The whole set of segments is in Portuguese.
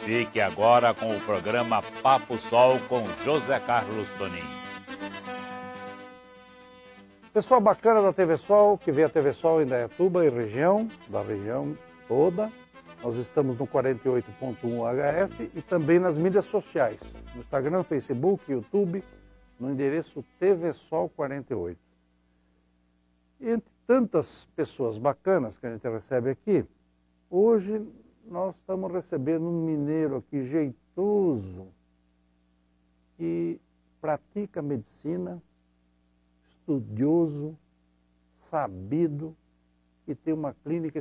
Fique agora com o programa Papo Sol com José Carlos Tonin. Pessoal bacana da TV Sol, que vê a TV Sol em Indaiatuba e região, da região toda. Nós estamos no 48.1 HF e também nas mídias sociais, no Instagram, Facebook, YouTube, no endereço TV Sol 48. E entre tantas pessoas bacanas que a gente recebe aqui, hoje nós estamos recebendo um mineiro aqui jeitoso, que pratica medicina, estudioso, sabido, e tem uma clínica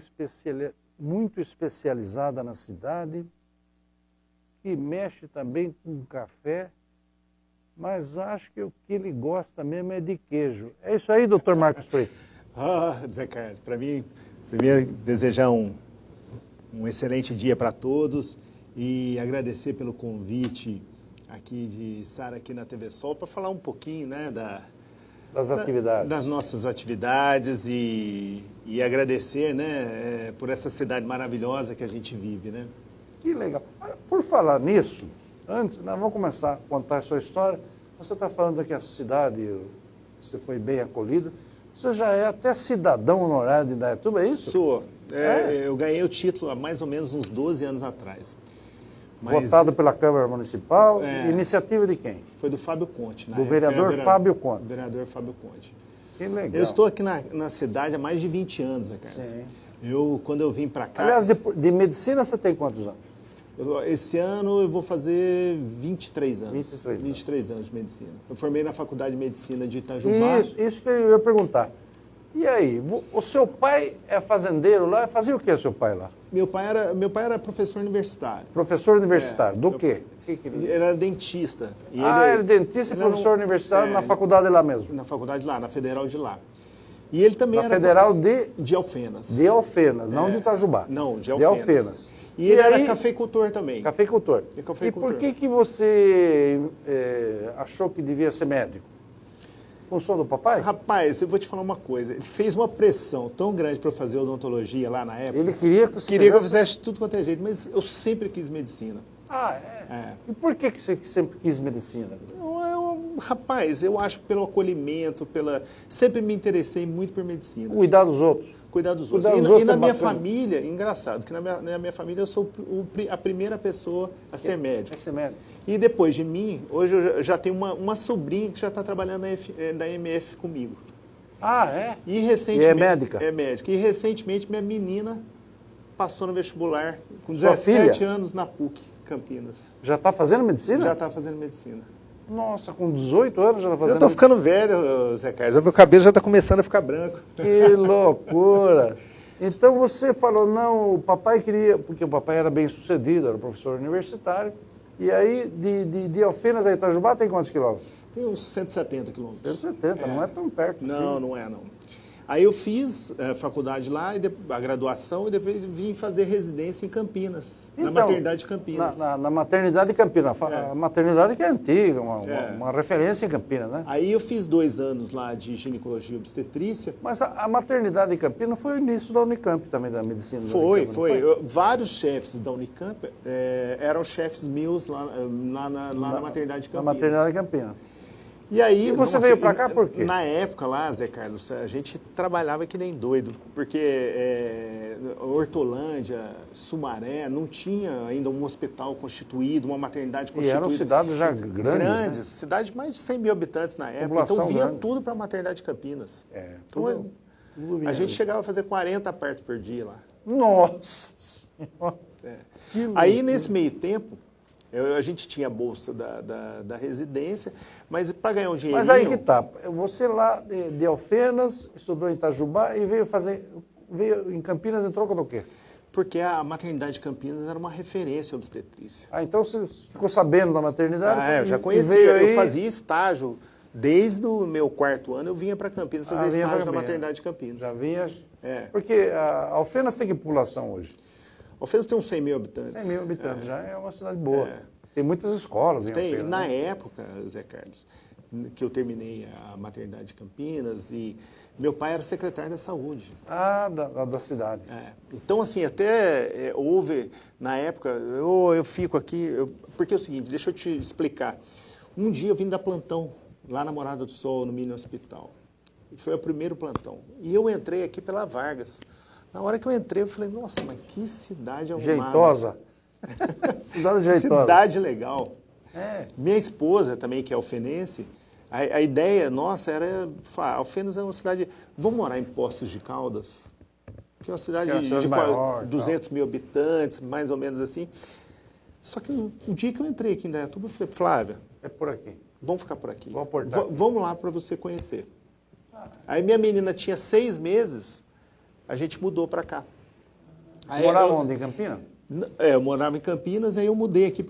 muito especializada na cidade, que mexe também com café, mas acho que o que ele gosta mesmo é de queijo. É isso aí, doutor Marcos Freitas? Zé Carlos, para mim, primeiro desejar um excelente dia para todos e agradecer pelo convite aqui de estar aqui na TV Sol para falar um pouquinho, né, das atividades. Das nossas atividades e agradecer, né, por essa cidade maravilhosa que a gente vive, né? Que legal. Por falar nisso, antes, nós vamos começar a contar a sua história. Você está falando que a cidade, você foi bem acolhido. Você já é até cidadão honorário de Indaiatuba, é isso? Sou. Eu ganhei o título há mais ou menos uns 12 anos atrás. Votado pela Câmara Municipal, iniciativa de quem? Foi do Fábio Conte. Do vereador Fábio Conte. Vereador Fábio Conte. Que legal. Eu estou aqui na cidade há mais de 20 anos, né, Carlos? Sim. Quando eu vim para cá... Aliás, de medicina você tem quantos anos? Esse ano eu vou fazer 23 anos. 23 anos de medicina. Eu formei na Faculdade de Medicina de Itajubá. Isso que eu ia perguntar. E aí, o seu pai é fazendeiro lá? Fazia o que seu pai lá? Meu pai era professor universitário. Professor universitário, do quê? Ele era dentista. Ele era dentista e professor universitário na faculdade lá mesmo? Na faculdade lá, na Federal de lá. E ele também era... Federal de Alfenas. De Alfenas, não de Itajubá. Não, de Alfenas. De Alfenas. E ele era cafeicultor também. Cafeicultor. E por que você achou que devia ser médico? Função do papai? Rapaz, eu vou te falar uma coisa. Ele fez uma pressão tão grande para eu fazer odontologia lá na época. Ele queria que eu fizesse tudo quanto é jeito, mas eu sempre quis medicina. E por que você sempre quis medicina? Rapaz, eu acho pelo acolhimento, sempre me interessei muito por medicina. Cuidar dos outros. Cuidar dos outros. E na minha família, engraçado, que na minha família eu sou a primeira pessoa a ser médico. E depois de mim, hoje eu já tenho uma sobrinha que já está trabalhando da MF comigo. E recentemente, é médica? É médica. E recentemente minha menina passou no vestibular com 17 anos na PUC, Campinas. Já está fazendo medicina? Já está fazendo medicina. Nossa, com 18 anos já está fazendo... Eu estou ficando velho, Zé Carlos. O meu cabelo já está começando a ficar branco. Que loucura! Então você falou, não, o papai queria... Porque o papai era bem sucedido, era professor universitário. E aí, de Alfenas a Itajubá tem quantos quilômetros? Tem uns 170 quilômetros. 170, não é tão perto. Não é não. Aí eu fiz faculdade lá, a graduação, e depois vim fazer residência em Campinas, na maternidade de Campinas. Na maternidade de Campinas, a maternidade que é antiga, uma referência em Campinas, né? Aí eu fiz 2 anos lá de ginecologia e obstetrícia. Mas a maternidade de Campinas foi o início da Unicamp também, da medicina. Foi. Vários chefes da Unicamp eram chefes meus lá na maternidade de Campinas. Na maternidade de Campinas. E aí, você veio para cá por quê? Na época lá, Zé Carlos, a gente trabalhava que nem doido, porque Hortolândia, Sumaré, não tinha ainda um hospital constituído, uma maternidade constituída. E eram cidades já grandes, né? Cidades de mais de 100 mil habitantes na época. Então vinha tudo para a maternidade de Campinas. Tudo a gente chegava a fazer 40 partos por dia lá. Nossa! Aí, nesse meio tempo, a gente tinha a bolsa da residência, mas para ganhar um dinheirinho... Mas aí que tá. Você lá de Alfenas, estudou em Itajubá e veio em Campinas, entrou com o quê? Porque a maternidade de Campinas era uma referência obstetrícia. Então você ficou sabendo da maternidade? Eu já conhecia. Eu fazia estágio. Desde o meu 4º ano, eu vinha para Campinas fazer estágio na maternidade de Campinas. Já vinha? Porque a Alfenas tem que população hoje? Alfenas tem uns 100 mil habitantes. 100 mil habitantes, já é uma cidade boa. Tem muitas escolas em Alfenas. Na época, Zé Carlos, que eu terminei a maternidade de Campinas, e meu pai era secretário da saúde. Ah, da cidade. Então, assim, até houve, na época, eu fico aqui, porque é o seguinte, deixa eu te explicar. Um dia eu vim dar plantão lá na Morada do Sol, no Mini Hospital. Foi o primeiro plantão. E eu entrei aqui pela Vargas. Na hora que eu entrei, eu falei, nossa, mas que cidade arrumada. Jeitosa. Cidade jeitosa. Cidade legal. É. Minha esposa também, que é alfenense, a ideia nossa era falar, Alfenas é uma cidade, vamos morar em Poços de Caldas, que é uma cidade de maior, 200 mil habitantes, mais ou menos assim. Só que o dia que eu entrei aqui em Indaiatuba, eu falei, Flávia, é por aqui. Vamos ficar por aqui. Vamos lá para você conhecer. Aí minha menina tinha 6 meses, a gente mudou para cá. Você morava onde? Em Campinas? Eu morava em Campinas, aí eu mudei aqui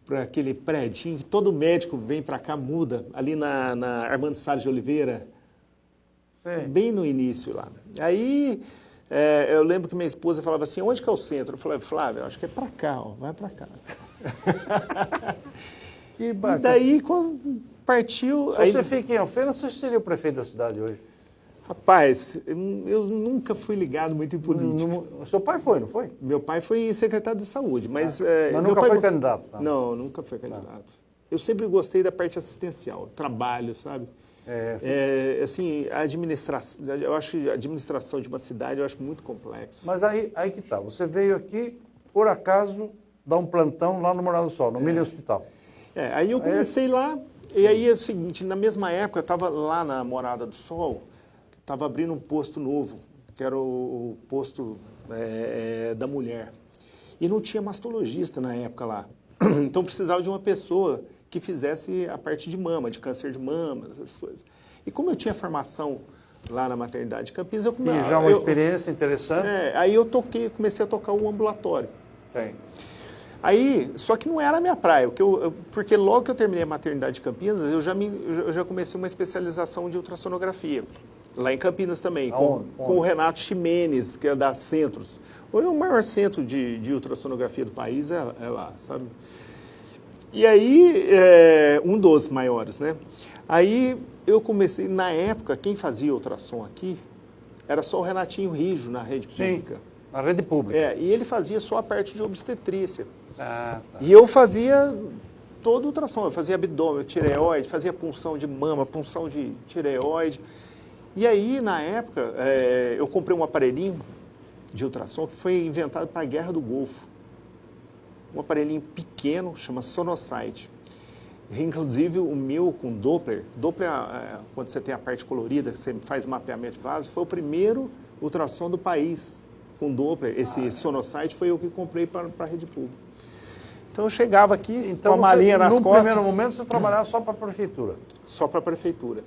para aquele prédio que todo médico vem para cá, muda, ali na Armando Salles de Oliveira, Sim. Bem no início lá. Aí eu lembro que minha esposa falava assim, onde que é o centro? Eu falei, Flávia, acho que é para cá, ó, vai para cá. Que bacana. E daí, quando partiu... Se você fica em Alfenas, você seria o prefeito da cidade hoje? Rapaz, eu nunca fui ligado muito em política. Seu pai foi, não foi? Meu pai foi secretário de saúde, mas... mas nunca foi candidato? Não, nunca foi candidato. Eu sempre gostei da parte assistencial, trabalho, sabe? Assim, a administração, eu acho que a administração de uma cidade eu acho muito complexa. Mas aí que tá, você veio aqui, por acaso, dar um plantão lá no Morada do Sol, no Mini Hospital. Aí eu comecei lá, e aí é o seguinte, na mesma época, eu estava lá na Morada do Sol, estava abrindo um posto novo, que era o posto da mulher. E não tinha mastologista na época lá. Então precisava de uma pessoa que fizesse a parte de mama, de câncer de mama, essas coisas. E como eu tinha formação lá na maternidade de Campinas, eu comecei... já uma experiência interessante. Aí eu comecei a tocar o ambulatório. Tem. Aí, só que não era a minha praia, porque logo que eu terminei a maternidade de Campinas, eu já comecei uma especialização de ultrassonografia. Lá em Campinas também, com o Renato Ximenes, que é da Centros. Hoje é o maior centro de ultrassonografia do país, é lá, sabe? E aí, um dos maiores, né? Aí eu comecei, na época, quem fazia ultrassom aqui era só o Renatinho Rijo, na rede pública. Sim, na rede pública. E ele fazia só a parte de obstetrícia. Tá. E eu fazia todo o ultrassom, eu fazia abdômen, tireoide, fazia punção de mama, punção de tireoide. E aí, na época, eu comprei um aparelhinho de ultrassom que foi inventado para a Guerra do Golfo. Um aparelhinho pequeno, chama Sonosite. Inclusive, o meu com Doppler. Doppler, quando você tem a parte colorida, que você faz mapeamento de vaso, foi o primeiro ultrassom do país com Doppler. Esse Sonosite foi eu que comprei para a rede pública. Então, eu chegava aqui com a malinha nas costas. No primeiro momento, você trabalhava só para a prefeitura? Só para a prefeitura.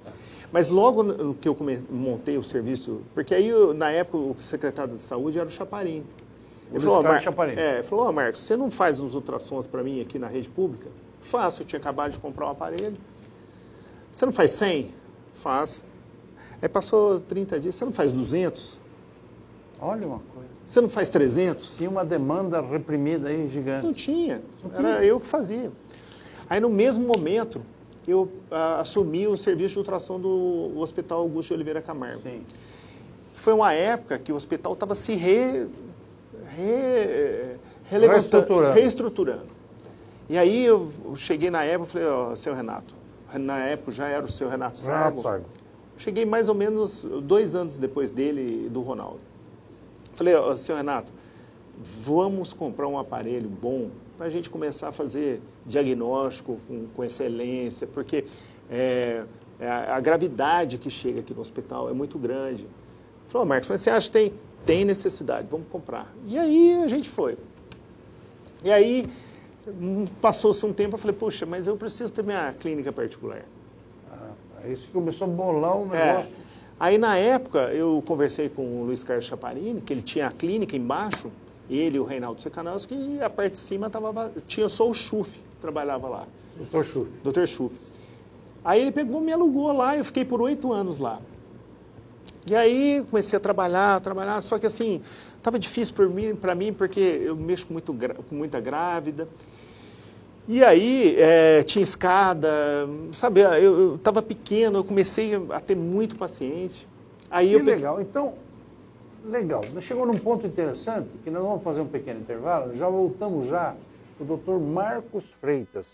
Mas logo que eu montei o serviço, porque aí, na época, o secretário de saúde era o Chaparini. Ele falou, Marcos, você não faz uns ultrassons para mim aqui na rede pública? Faço, eu tinha acabado de comprar um aparelho. Você não faz 100? Faço. Aí passou 30 dias, você não faz 200? Olha uma coisa. Você não faz 300? Tinha uma demanda reprimida aí gigante. Não tinha, era eu que fazia. Aí no mesmo momento, eu assumi o serviço de ultrassom do Hospital Augusto de Oliveira Camargo. Sim. Foi uma época que o hospital estava se reestruturando. E aí eu cheguei na época e falei, seu Renato, na época já era o seu Renato Sargo. Cheguei mais ou menos 2 anos depois dele e do Ronaldo. Falei, seu Renato, vamos comprar um aparelho bom para a gente começar a fazer diagnóstico com excelência, porque a gravidade que chega aqui no hospital é muito grande. Ele falou, Marcos, mas você acha que tem necessidade, vamos comprar. E aí a gente foi. E aí passou-se um tempo, eu falei, puxa, mas eu preciso ter minha clínica particular. Aí você começou a bolar um negócio. Aí na época eu conversei com o Luiz Carlos Chaparini, que ele tinha a clínica embaixo, ele e o Reinaldo Secanowski, e a parte de cima tinha só o Schuff, que trabalhava lá. Dr. Schuff. Aí ele pegou, me alugou lá, eu fiquei por 8 anos lá. E aí comecei a trabalhar, só que assim, estava difícil para mim, porque eu mexo com muita grávida. E aí, tinha escada, sabe, eu estava pequeno, eu comecei a ter muito paciente. Aí que legal. Então, legal. Chegou num ponto interessante, que nós vamos fazer um pequeno intervalo, já voltamos já, o Dr. Marcos Freitas,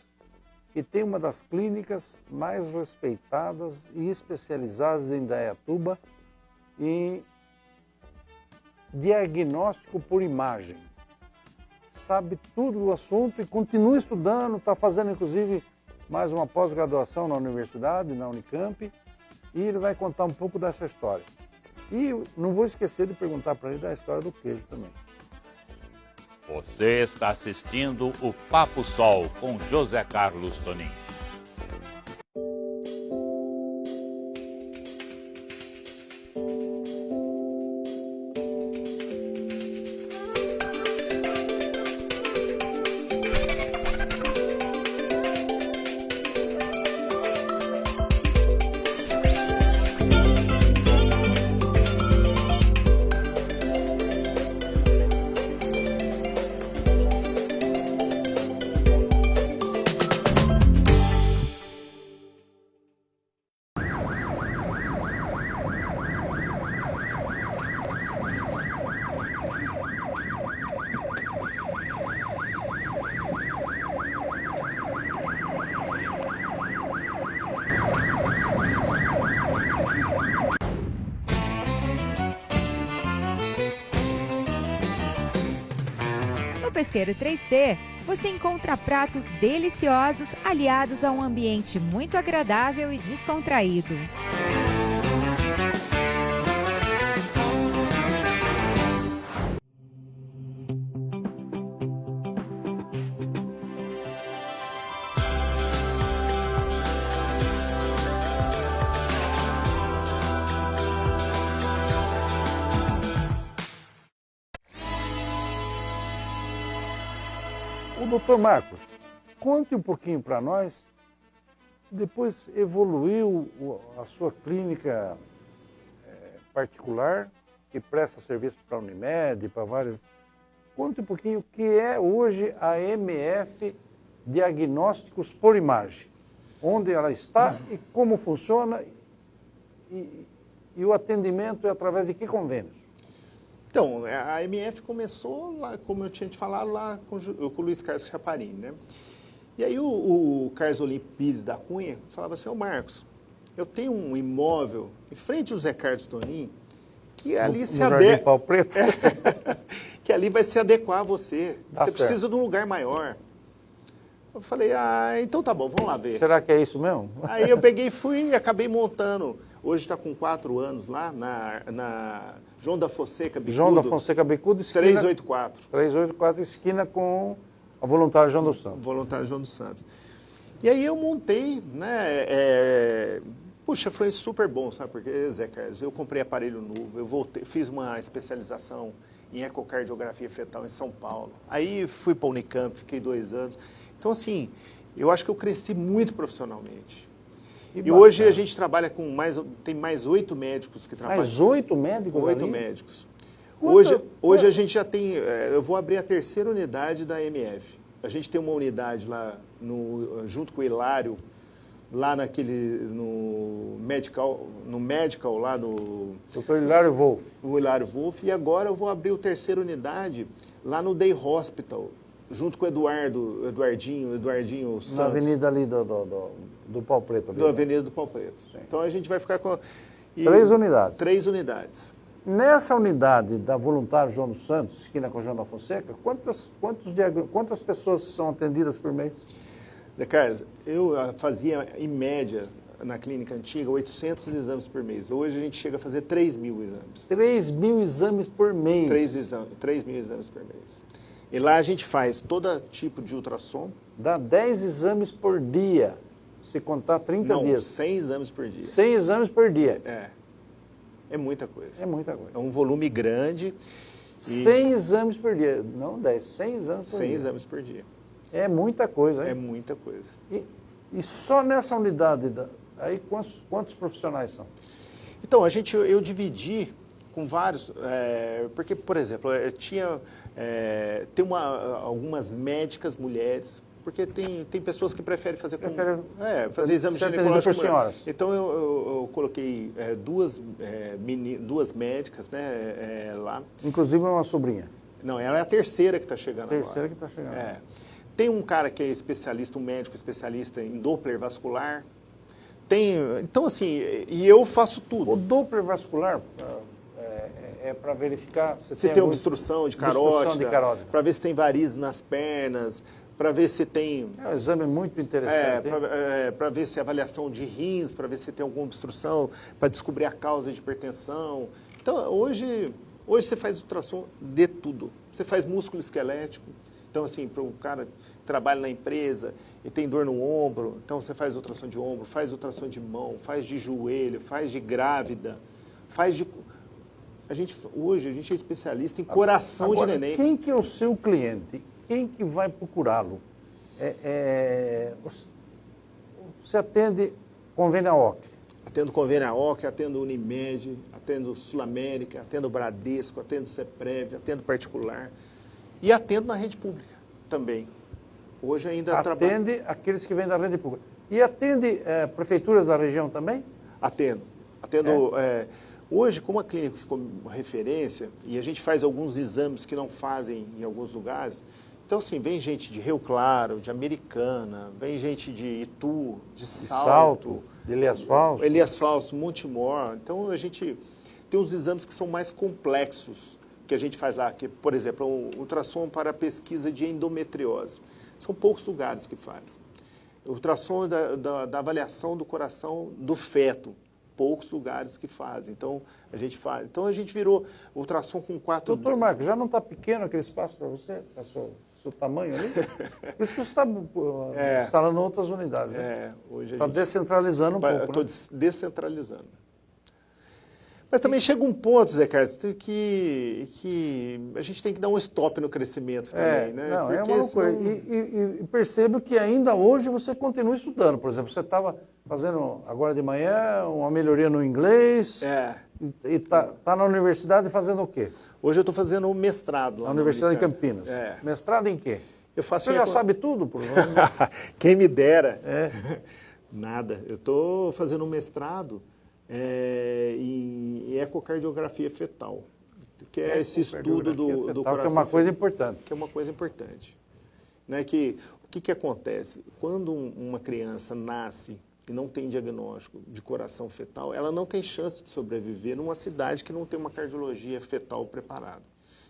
que tem uma das clínicas mais respeitadas e especializadas em Indaiatuba em diagnóstico por imagem. Sabe tudo do assunto e continua estudando, está fazendo inclusive mais uma pós-graduação na universidade, na Unicamp, e ele vai contar um pouco dessa história. E não vou esquecer de perguntar para ele da história do queijo também. Você está assistindo o Papo Sol com José Carlos Tonin. No Pesqueiro 3T, você encontra pratos deliciosos aliados a um ambiente muito agradável e descontraído. Doutor Marcos, conte um pouquinho para nós, depois evoluiu a sua clínica particular, que presta serviço para a Unimed, para vários... Conte um pouquinho o que é hoje a MF Diagnósticos por Imagem, onde ela está e como funciona, e o atendimento é através de que convênios? Então, a MF começou, lá, como eu tinha te falado, lá com o Luiz Carlos Chaparini, né? E aí o Carlos Olímpio Pires da Cunha falava assim, ô Marcos, eu tenho um imóvel em frente ao Zé Carlos Tonin, que ali se adequa... Pau Preto? Que ali vai se adequar a você. Tá você certo. precisa de um lugar maior. Eu falei, então tá bom, vamos lá ver. Será que é isso mesmo? Aí eu peguei e fui e acabei montando. Hoje está com 4 anos lá na João da Fonseca Bicudo. João da Fonseca Bicudo, esquina... 384. 384, esquina com a Voluntário João dos Santos. Voluntário João dos Santos. E aí eu montei, né? Puxa, foi super bom, sabe? Porque, Zé Carlos, eu comprei aparelho novo, eu voltei, fiz uma especialização em ecocardiografia fetal em São Paulo. Aí fui para a Unicamp, fiquei 2 anos. Então, assim, eu acho que eu cresci muito profissionalmente. E hoje a gente trabalha com tem mais 8 médicos que trabalham. Mais 8 médicos? 8 ali? médicos. Quanta... Hoje a gente já tem, eu vou abrir a 3ª unidade da MF. A gente tem uma unidade lá, junto com o Hilário, lá no Medical lá no... Dr. Hilário Wolff. O Hilário Wolff. E agora eu vou abrir a 3ª unidade lá no Day Hospital, junto com o Eduardinho Santos. Na avenida ali do Pau Preto. Da Avenida do Pau Preto. Sim. Então a gente vai ficar com... 3 unidades. 3 unidades. Nessa unidade da Voluntário João dos Santos, esquina com João da Fonseca, quantas pessoas são atendidas por mês? Zé Carlos, eu fazia, em média, na clínica antiga, 800 exames por mês. Hoje a gente chega a fazer 3 mil exames. 3 mil exames por mês? 3 mil exames por mês. E lá a gente faz todo tipo de ultrassom. Dá 10 exames por dia, se contar 30 dias. Não, 100 exames por dia. 100 exames por dia. É muita coisa. É muita coisa. É um volume grande. 100 exames por dia. Não 10, 100 exames por dia. 100 exames por dia. É muita coisa, hein? É muita coisa. E só nessa unidade, aí quantos profissionais são? Então, eu dividi com vários, porque, por exemplo, tem algumas médicas mulheres, Porque tem pessoas que preferem fazer com... fazer exame ginecológico por senhoras. Então eu coloquei duas médicas, né, lá. Inclusive uma sobrinha. Não, ela é a terceira que está chegando agora. Terceira que está chegando. Tem um cara que é especialista, um médico especialista em Doppler vascular. Então, assim, e eu faço tudo. O Doppler vascular é para verificar se tem obstrução de carótida, para ver se tem varizes nas pernas, para ver se tem... É um exame muito interessante. Para ver se é avaliação de rins, para ver se tem alguma obstrução, para descobrir a causa de hipertensão. Então, hoje você faz ultrassom de tudo. Você faz músculo esquelético. Então, assim, para o cara que trabalha na empresa e tem dor no ombro, então você faz ultrassom de ombro, faz ultrassom de mão, faz de joelho, faz de grávida, faz de... Hoje a gente é especialista em coração de neném. Quem que é o seu cliente? Quem que vai procurá-lo? Você atende convênio AOC? Atendo convênio AOC, atendo Unimed, atendo Sul América, atendo Bradesco, atendo CEPREV, atendo particular e atendo na rede pública também. Hoje ainda atende aqueles que vêm da rede pública. E atende prefeituras da região também? Atendo. Hoje, como a clínica ficou uma referência, e a gente faz alguns exames que não fazem em alguns lugares, então, assim, vem gente de Rio Claro, de Americana, vem gente de Itu, de Salto, de Elias Fausto, Montemor. Então, a gente tem uns exames que são mais complexos, que a gente faz lá, que, por exemplo, um ultrassom para pesquisa de endometriose. São poucos lugares que fazem. O ultrassom da avaliação do coração do feto. Poucos lugares que fazem. Então, a gente faz. Então, a gente virou ultrassom com 4... Doutor Marcos, já não está pequeno aquele espaço para você? Seu tamanho ali? Por isso que você está instalando outras unidades. Né? Hoje está descentralizando um pouco. Estou descentralizando. Mas também chega um ponto, Zé Carlos, que a gente tem que dar um stop no crescimento também, né? Não, é uma loucura. E percebo que ainda hoje você continua estudando. Por exemplo, você estava fazendo agora de manhã uma melhoria no inglês. E está na universidade fazendo o quê? Hoje eu estou fazendo um mestrado lá na Universidade de Campinas. Mestrado em quê? Você já sabe tudo, por favor. Quem me dera. Nada. Eu estou fazendo um mestrado em ecocardiografia fetal, que é esse estudo do coração. Que é uma coisa importante. Que é uma coisa importante. Né? O que acontece? Quando uma criança nasce e não tem diagnóstico de coração fetal, ela não tem chance de sobreviver numa cidade que não tem uma cardiologia fetal preparada.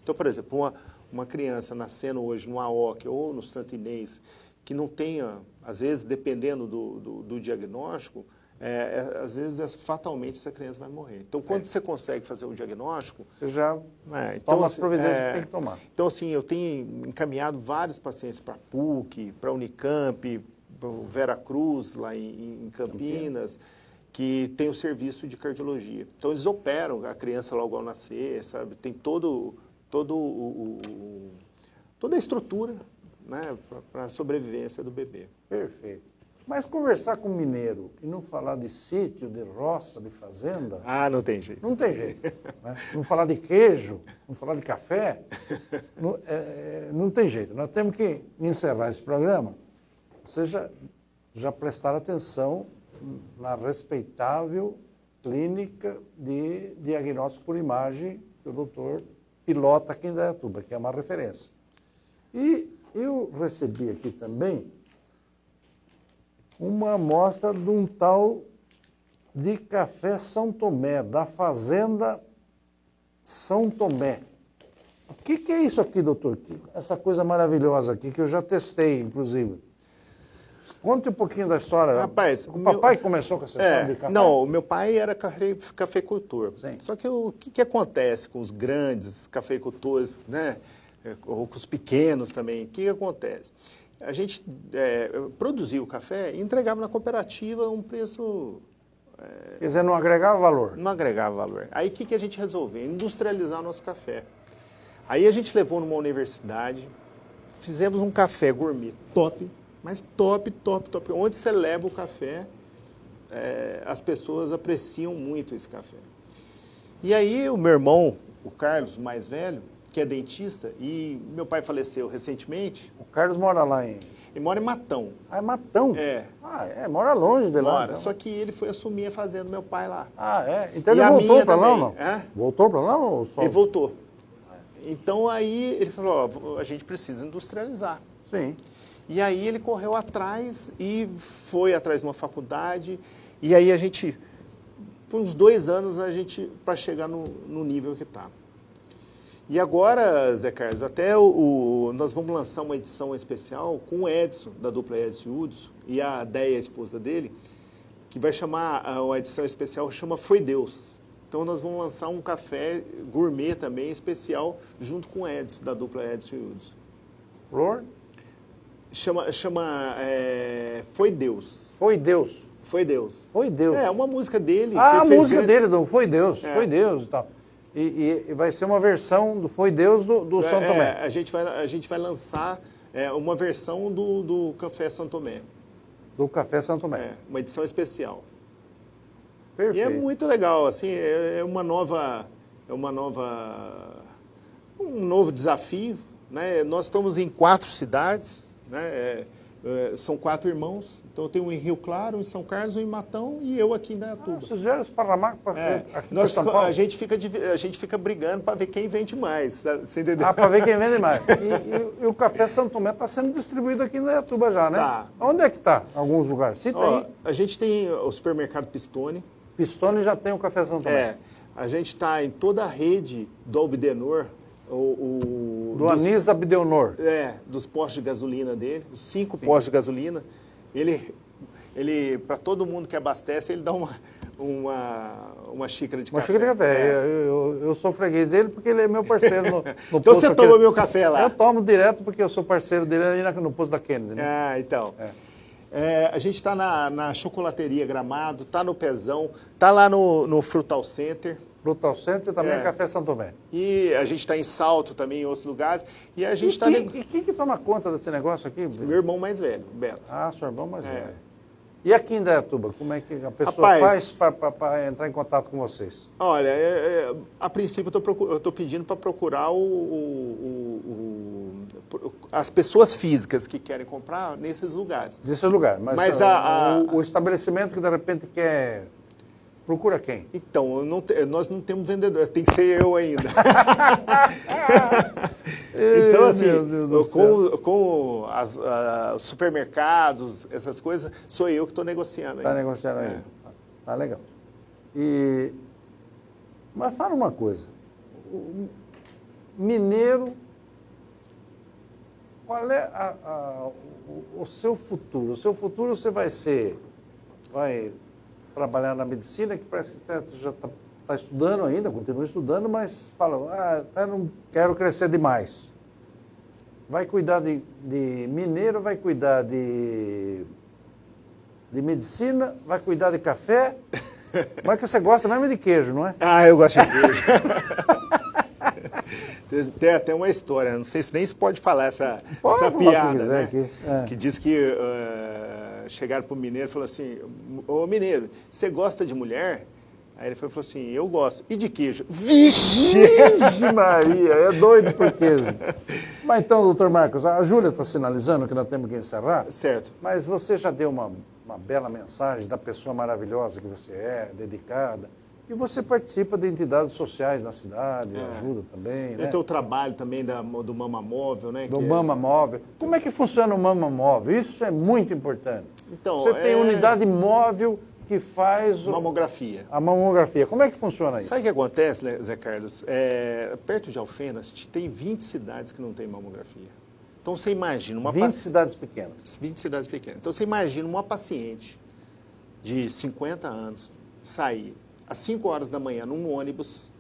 Então, por exemplo, uma criança nascendo hoje no AOC ou no Santo Inês, que não tenha, às vezes, dependendo do diagnóstico, às vezes, fatalmente, essa criança vai morrer. Então, quando você consegue fazer o diagnóstico... Você já toma as providências que tem que tomar. Então, assim, eu tenho encaminhado vários pacientes para a PUC, para a Unicamp, para o Vera Cruz, lá em Campinas, que tem o serviço de cardiologia. Então, eles operam a criança logo ao nascer, sabe? Tem toda a estrutura, né, para a sobrevivência do bebê. Perfeito. Mas conversar com mineiro e não falar de sítio, de roça, de fazenda... não tem jeito. Não tem jeito. Né? Não falar de queijo, não falar de café, não tem jeito. Nós temos que encerrar esse programa. Vocês já prestaram atenção na respeitável clínica de diagnóstico por imagem que o doutor pilota aqui em Indaiatuba, que é uma referência. E eu recebi aqui também uma amostra de um tal de café São Tomé, da Fazenda São Tomé. O que é isso aqui, doutor? Essa coisa maravilhosa aqui, que eu já testei, inclusive. Conte um pouquinho da história. Rapaz, o papai começou com essa história de café? Não, o meu pai era cafeicultor. Sim. Só que o que acontece com os grandes cafeicultores, né? Ou com os pequenos também? O que acontece? A gente produzia o café e entregava na cooperativa a um preço... Quer dizer, não agregava valor? Não agregava valor. Aí o que a gente resolveu? Industrializar o nosso café. Aí a gente levou numa universidade, fizemos um café gourmet top, mas top. Onde você leva o café, as pessoas apreciam muito esse café. E aí o meu irmão, o Carlos, mais velho, que é dentista, e meu pai faleceu recentemente. O Carlos mora lá em... Ele mora em Matão. Ah, é Matão? É. Ah, mora longe de lá. Mora. Então. Só que ele foi assumir a fazenda do meu pai lá. Ah, é? Então E ele a voltou minha pra lá ou também. não? É? Voltou pra lá ou só? Ele voltou. Então aí ele falou, ó, a gente precisa industrializar. Sim. E aí ele correu atrás e foi atrás de uma faculdade. E aí a gente, por uns 2 anos, para chegar no nível que está. E agora, Zé Carlos, até nós vamos lançar uma edição especial com o Edson, da dupla Edson e Hudson, e a Déia, a esposa dele, que vai chamar, uma edição especial, chama Foi Deus. Então nós vamos lançar um café gourmet também, especial, junto com o Edson, da dupla Edson e Hudson. Flor? Chama Foi Deus. Foi Deus. Foi Deus. Foi Deus. É, uma música dele. Ah, que a ele fez música antes. dele, do Foi Deus, É. Foi Deus e tal. E vai ser uma versão do Foi Deus do São Tomé. A gente vai lançar uma versão do Café São Tomé. Do Café São Tomé. É, uma edição especial. Perfeito. E é muito legal, assim, um novo desafio, né? Nós estamos em 4 cidades, né? São 4 irmãos, então eu tenho um em Rio Claro, um em São Carlos, um em Matão e eu aqui em Indaiatuba. Vocês vieram para Ramar para aqui para Nós São fica- Paulo? a gente fica brigando para ver quem vende mais, tá? Você entendeu? Ah, para ver quem vende mais. E o Café São Tomé está sendo distribuído aqui em Indaiatuba já, né? Tá. Onde é que está? Alguns lugares. Cita Ó, aí. a gente tem o supermercado Pistone. Pistone já tem o Café São Tomé. A gente está em toda a rede do Albidenor, Do Anis Abdeonor. dos postos de gasolina dele, os 5 postos de gasolina. Ele para todo mundo que abastece, ele dá uma xícara de Uma café. xícara de café. É. Eu sou freguês dele porque ele é meu parceiro no Então posto você aqui. toma meu café lá. Eu tomo direto porque eu sou parceiro dele ali no posto da Kennedy. Né? Ah, então. A gente está na Chocolateria Gramado, está no Pezão, está lá no Frutal Center. Frutal Center e também Café São Tomé. E a gente está em Salto também, em outros lugares. E a gente está... E quem que toma conta desse negócio aqui? Meu irmão mais velho, Beto. Ah, seu irmão mais velho. E aqui em Indaiatuba, como é que a pessoa Rapaz, faz para entrar em contato com vocês? Olha, a princípio eu estou pedindo para procurar as pessoas físicas que querem comprar nesses lugares. Desse lugar. Mas o estabelecimento que de repente quer... Procura quem? Então, nós não temos vendedor, tem que ser eu ainda. Então, assim, Meu Deus do céu. com os supermercados, essas coisas, sou eu que estou negociando Está ainda. negociando aí. Tá legal. Mas fala uma coisa. O mineiro, qual é o seu futuro? O seu futuro você vai trabalhar na medicina, que parece que já está estudando ainda, continua estudando, mas fala, eu não quero crescer demais. Vai cuidar de mineiro, vai cuidar de medicina, vai cuidar de café, mas que você gosta mesmo de queijo, não é? Ah, eu gosto de queijo. Tem até uma história, não sei se nem se pode falar essa piada, né? Que diz que chegaram para o mineiro e falaram assim, ô mineiro, você gosta de mulher? Aí ele falou assim, eu gosto. E de queijo? Vixe! Vixe Maria, é doido por queijo. Mas então, doutor Marcos, a Júlia está sinalizando que nós temos que encerrar. Certo. Mas você já deu uma bela mensagem da pessoa maravilhosa que você é, dedicada. E você participa de entidades sociais na cidade, ajuda também, né? Eu tenho o trabalho também do Mama Móvel, né? Do Mama Móvel. Como é que funciona o Mama Móvel? Isso é muito importante. Então, você tem unidade móvel que faz mamografia. A mamografia. Como é que funciona isso? Sabe o que acontece, né, Zé Carlos? Perto de Alfena, a gente tem 20 cidades que não tem mamografia. Então você imagina 20 cidades pequenas. 20 cidades pequenas. Então você imagina uma paciente de 50 anos sair às 5 horas da manhã num ônibus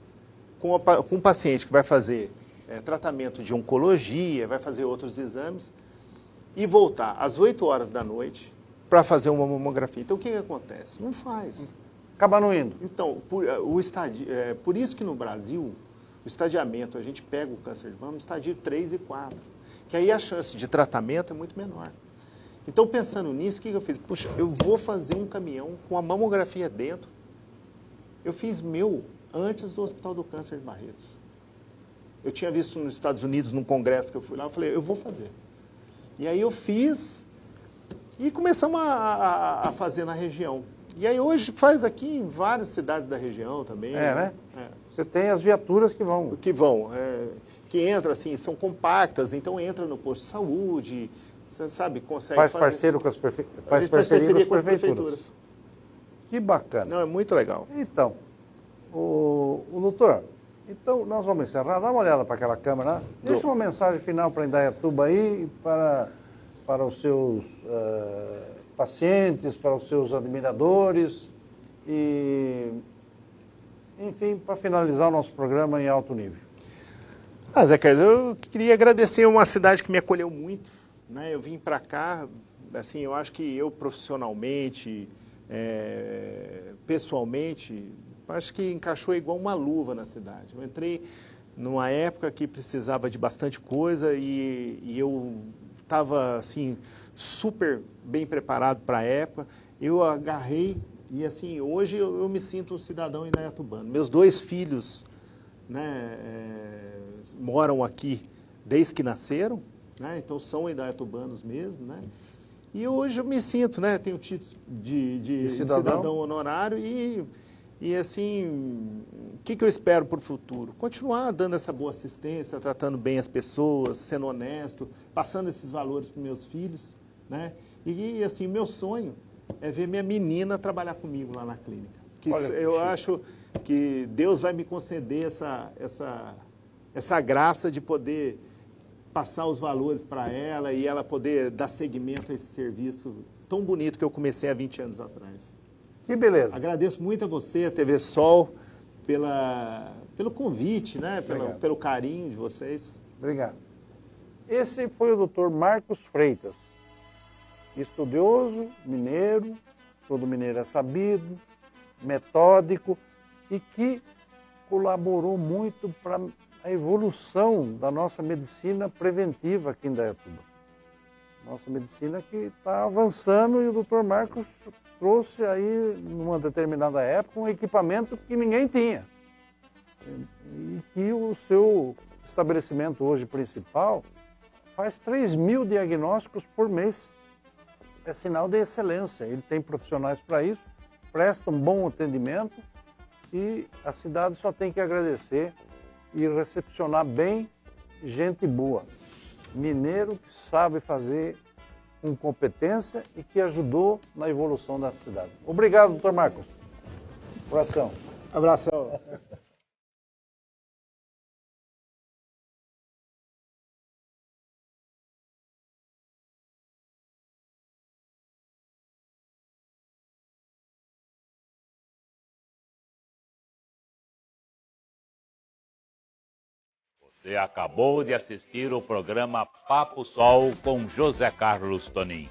com um paciente que vai fazer tratamento de oncologia, vai fazer outros exames e voltar às 8 horas da noite para fazer uma mamografia. Então o que acontece? Não faz. Acaba não indo. Então, por isso que no Brasil, o estadiamento, a gente pega o câncer de mama no estadio 3 e 4, que aí a chance de tratamento é muito menor. Então, pensando nisso, o que eu fiz? Puxa, eu vou fazer um caminhão com a mamografia dentro. Eu fiz meu antes do Hospital do Câncer de Barretos. Eu tinha visto nos Estados Unidos, num congresso que eu fui lá, eu falei, eu vou fazer. E aí eu fiz e começamos a fazer na região. E aí hoje faz aqui em várias cidades da região também. Né? Você tem as viaturas que vão. Que entram assim, são compactas, então entra no posto de saúde, você sabe, consegue faz fazer... Parceria com as prefeituras. Que bacana. Não, é muito legal. Então, o doutor, então nós vamos encerrar. Dá uma olhada para aquela câmera, né? Deixa uma mensagem final para Indaiatuba aí, para os seus pacientes, para os seus admiradores e, enfim, para finalizar o nosso programa em alto nível. Zé Carlos, eu queria agradecer uma cidade que me acolheu muito, né? Eu vim para cá, assim, eu acho que eu profissionalmente, pessoalmente, acho que encaixou igual uma luva na cidade. Eu entrei numa época que precisava de bastante coisa e eu estava, assim, super bem preparado para a época. Eu agarrei e, assim, hoje eu me sinto um cidadão indaiatubano. Meus 2 filhos, né, moram aqui desde que nasceram, né, então são indaiatubanos mesmo, né, e hoje eu me sinto, né, tenho título de cidadão honorário e assim, o que eu espero para o futuro? Continuar dando essa boa assistência, tratando bem as pessoas, sendo honesto, passando esses valores para meus filhos, né, e assim, meu sonho é ver minha menina trabalhar comigo lá na clínica. Eu acho que Deus vai me conceder essa graça de poder passar os valores para ela e ela poder dar seguimento a esse serviço tão bonito que eu comecei há 20 anos atrás. Que beleza. Agradeço muito a você, a TV Sol, pelo convite, né? Pelo carinho de vocês. Obrigado. Esse foi o Dr. Marcos Freitas, estudioso, mineiro, todo mineiro é sabido, metódico e que colaborou muito para a evolução da nossa medicina preventiva aqui em Indaiatuba. Nossa medicina que está avançando e o Dr. Marcos trouxe aí, numa determinada época, um equipamento que ninguém tinha. E que o seu estabelecimento hoje principal faz 3.000 diagnósticos por mês. É sinal de excelência. Ele tem profissionais para isso, presta um bom atendimento e a cidade só tem que agradecer e recepcionar bem gente boa. Mineiro que sabe fazer com competência e que ajudou na evolução da cidade. Obrigado, doutor Marcos. Abração. Abração. Você acabou de assistir o programa Papo Sol com José Carlos Tonin.